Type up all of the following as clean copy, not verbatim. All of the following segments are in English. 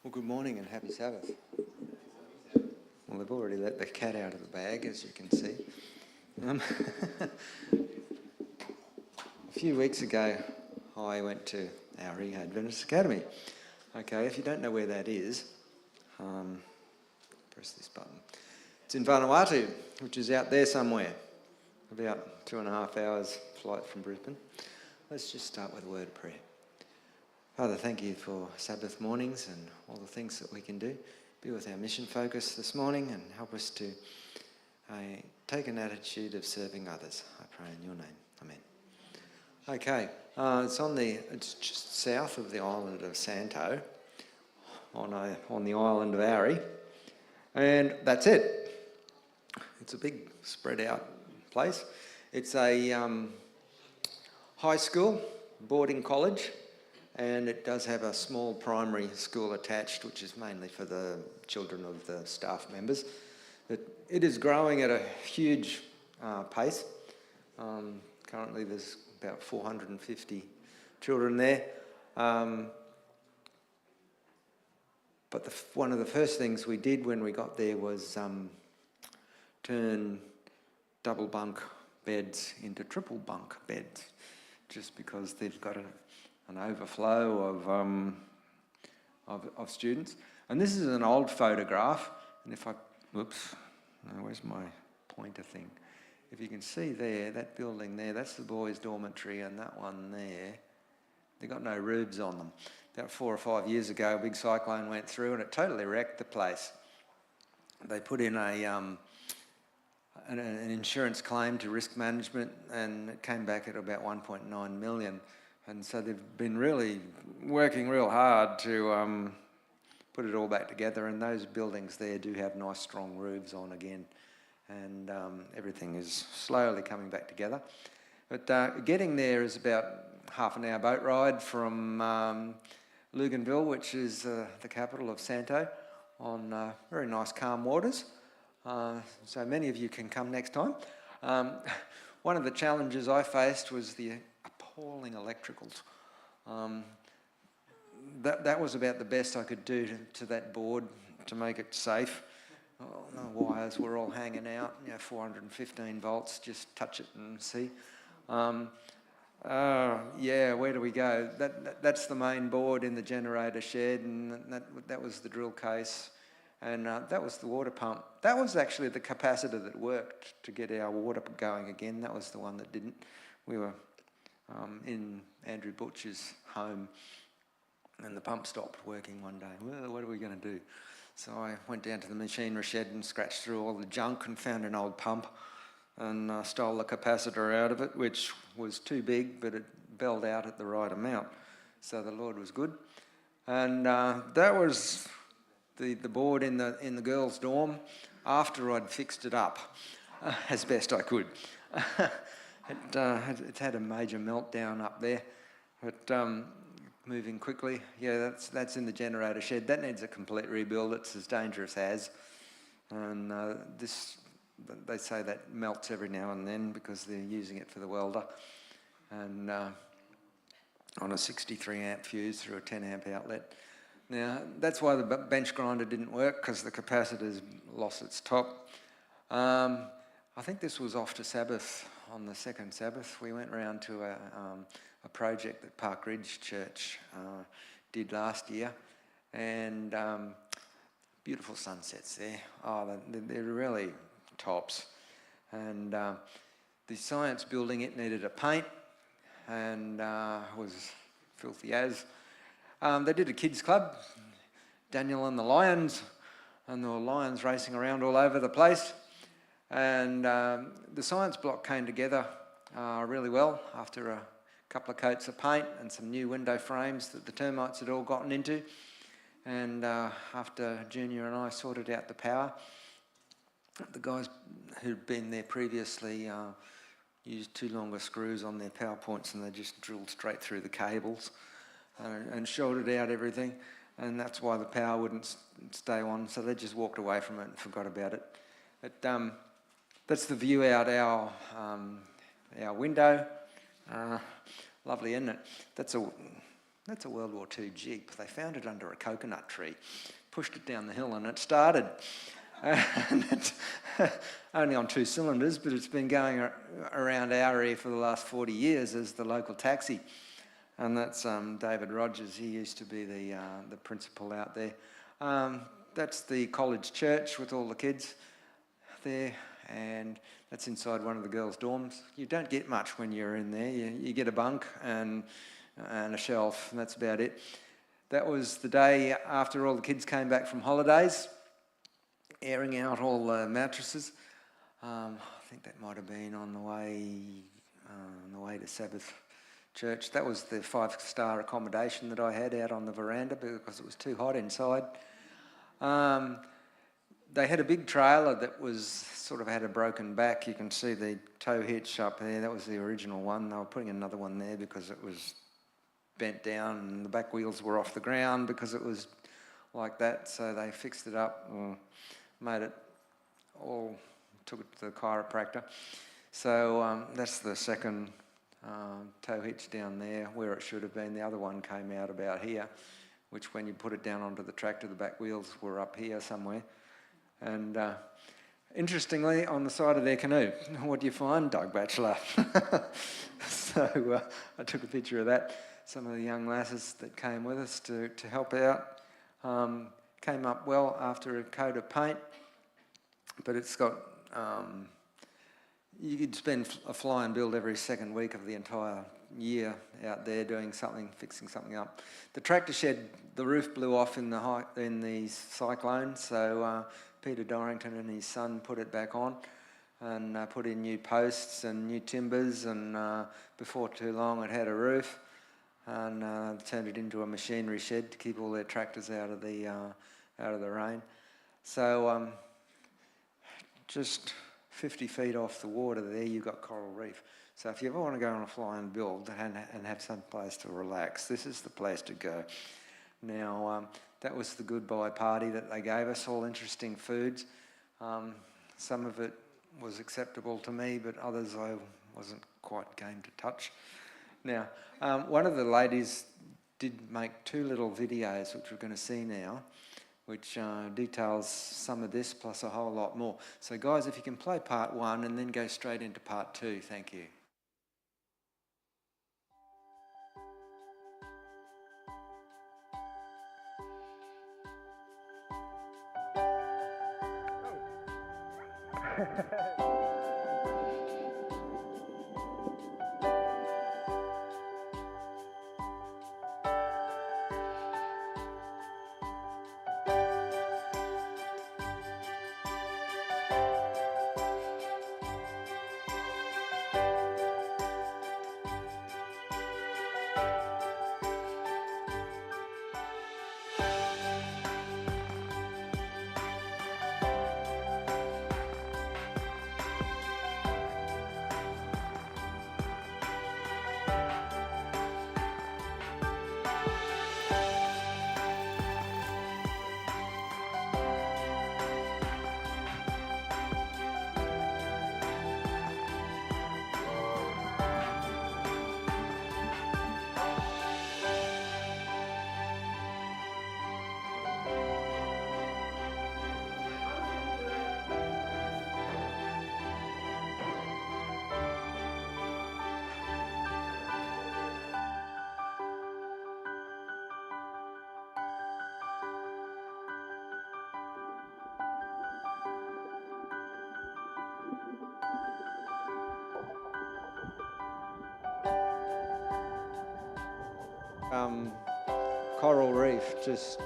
Well, good morning and happy Sabbath. Well, they've already let the cat out of the bag, as you can see. A few weeks ago, I went to our Adventist Academy. Okay, if you don't know where that is, press this button. It's in Vanuatu, which is out there somewhere, about 2.5 hours flight from Brisbane. Let's just start with a word of prayer. Father, thank you for Sabbath mornings and all the things that we can do. Be with our mission focus this morning and help us to take an attitude of serving others. I pray in your name. Amen. Okay, it's just south of the island of Santo, on the island of Ari, and that's it. It's a big spread out place. It's a high school, boarding college, and it does have a small primary school attached, which is mainly for the children of the staff members. But it is growing at a huge pace. Currently there's about 450 children there. But one of the first things we did when we got there was turn double bunk beds into triple bunk beds, just because they've got an overflow of students. And this is an old photograph, and where's my pointer thing? If you can see there, that building there, that's the boys' dormitory, and that one there, they've got no roofs on them. About 4 or 5 years ago, a big cyclone went through and it totally wrecked the place. They put in an insurance claim to risk management, and it came back at about 1.9 million. And so they've been really working real hard to put it all back together, and those buildings there do have nice strong roofs on again, and everything is slowly coming back together. But getting there is about half an hour boat ride from Loganville, which is the capital of Santo, on very nice calm waters. So many of you can come next time. One of the challenges I faced was the appalling electricals. That was about the best I could do to that board to make it safe. The wires were all hanging out, 415 volts, just touch it and see. Where do we go? That's the main board in the generator shed, and that was the drill case, and that was the water pump. That was actually the capacitor that worked to get our water going again. That was the one that didn't. We were in Andrew Butcher's home, and the pump stopped working one day. Well, what are we going to do? So I went down to the machinery shed and scratched through all the junk and found an old pump, and stole the capacitor out of it, which was too big, but it belled out at the right amount. So the Lord was good. And that was the board in the girls' dorm after I'd fixed it up as best I could. It's had a major meltdown up there, but moving quickly. Yeah, that's in the generator shed. That needs a complete rebuild. It's as dangerous as. And they say that melts every now and then because they're using it for the welder. And on a 63 amp fuse through a 10 amp outlet. Now, that's why the bench grinder didn't work, because the capacitor's lost its top. I think this was off to Sabbath. On the second Sabbath, we went round to a project that Park Ridge Church did last year, and beautiful sunsets there. They're really tops. And the science building, it needed a paint, and was filthy as. They did a kids club, Daniel and the Lions, and there were lions racing around all over the place. And the science block came together really well after a couple of coats of paint and some new window frames that the termites had all gotten into. And after Junior and I sorted out the power, the guys who'd been there previously used too long of screws on their power points, and they just drilled straight through the cables and shorted out everything. And that's why the power wouldn't stay on, so they just walked away from it and forgot about it. But that's the view out our window. Lovely, isn't it? That's a World War II Jeep. They found it under a coconut tree, pushed it down the hill and it started. And it's only on 2 cylinders, but it's been going around our area for the last 40 years as the local taxi. And that's David Rogers. He used to be the principal out there. That's the college church with all the kids there, and that's inside one of the girls' dorms. You don't get much when you're in there. You get a bunk and a shelf, and that's about it. That was the day after all the kids came back from holidays, airing out all the mattresses. I think that might have been on the way to Sabbath church. That was the 5-star accommodation that I had out on the veranda because it was too hot inside. They had a big trailer that was sort of had a broken back. You can see the tow hitch up there. That was the original one. They were putting another one there because it was bent down and the back wheels were off the ground because it was like that. So they fixed it up and made it all, took it to the chiropractor. So that's the second tow hitch down there where it should have been. The other one came out about here, which when you put it down onto the tractor, the back wheels were up here somewhere. And interestingly, on the side of their canoe, what do you find? Doug Batchelor. So I took a picture of that. Some of the young lasses that came with us to help out came up well after a coat of paint, but it's got, you could spend a fly and build every second week of the entire year out there doing something, fixing something up. The tractor shed, the roof blew off in the cyclone, so Peter Dorrington and his son put it back on and put in new posts and new timbers, and before too long it had a roof, and turned it into a machinery shed to keep all their tractors out of the rain. So just 50 feet off the water there, you've got coral reef. So if you ever want to go on a fly and build and have some place to relax, this is the place to go. Now, that was the goodbye party that they gave us, all interesting foods. Some of it was acceptable to me, but others I wasn't quite game to touch. Now, one of the ladies did make 2 little videos, which we're going to see now, which details some of this plus a whole lot more. So guys, if you can play part 1 and then go straight into part 2, thank you. Coral reef, just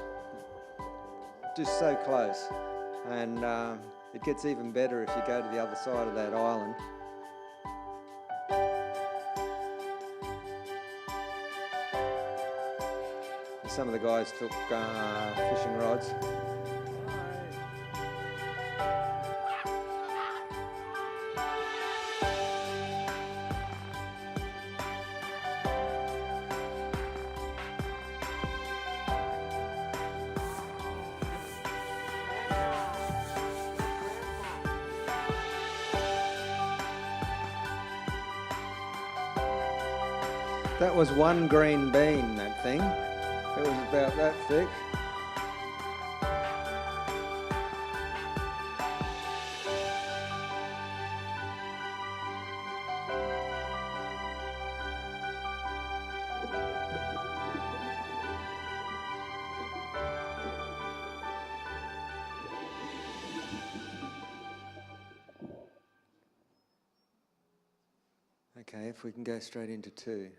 so close, and it gets even better if you go to the other side of that island. Some of the guys took fishing rods. That was one green bean, that that thing. It was about that thick. Okay, if we can go straight into 2.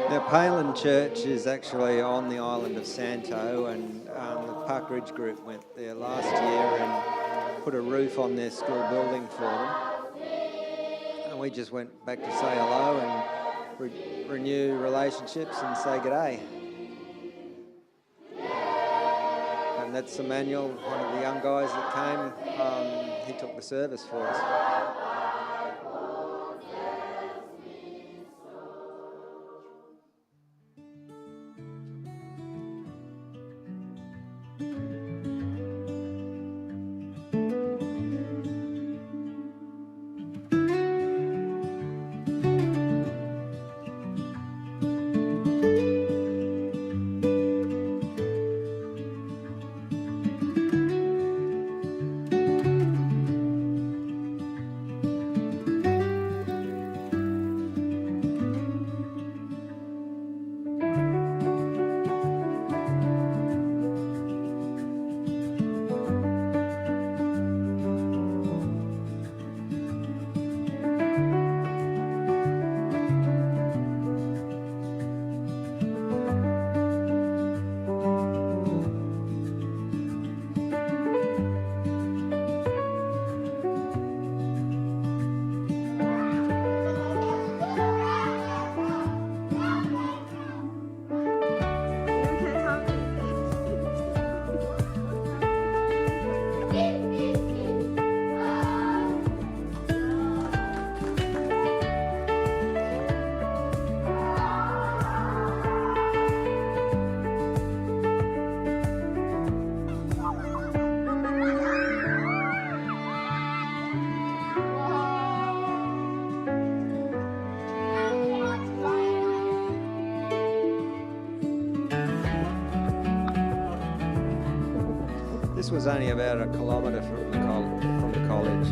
Now, Palin Church is actually on the island of Santo, and the Park Ridge group went there last year and put a roof on their school building for them. And we just went back to say hello and renew relationships and say g'day. And that's Emmanuel, one of the young guys that came. He took the service for us. This was only about a kilometre from the college.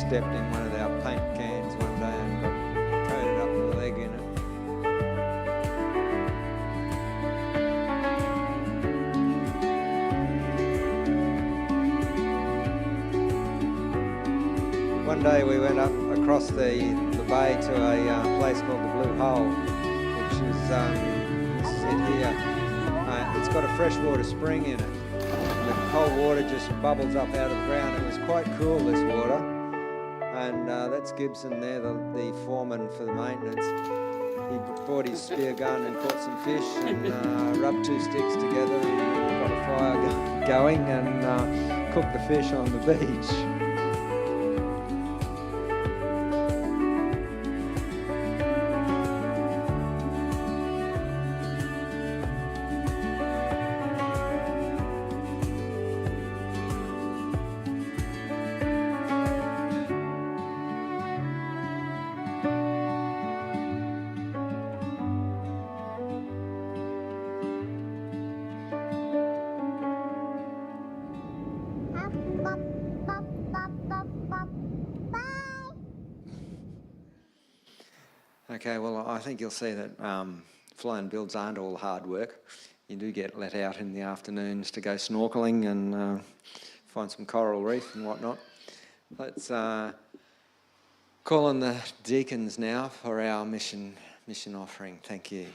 Stepped in one of our paint cans one day and got coated up the leg in it. One day we went up across the bay to a place called the Blue Hole, which is this is it here. It's got a freshwater spring in it. The cold water just bubbles up out of the ground. It was quite cool, this water. And that's Gibson there, the foreman for the maintenance. He brought his spear gun and caught some fish and rubbed 2 sticks together and got a fire going and cooked the fish on the beach. Okay, well, I think you'll see that flying builds aren't all hard work. You do get let out in the afternoons to go snorkelling and find some coral reef and whatnot. Let's call on the deacons now for our mission offering. Thank you.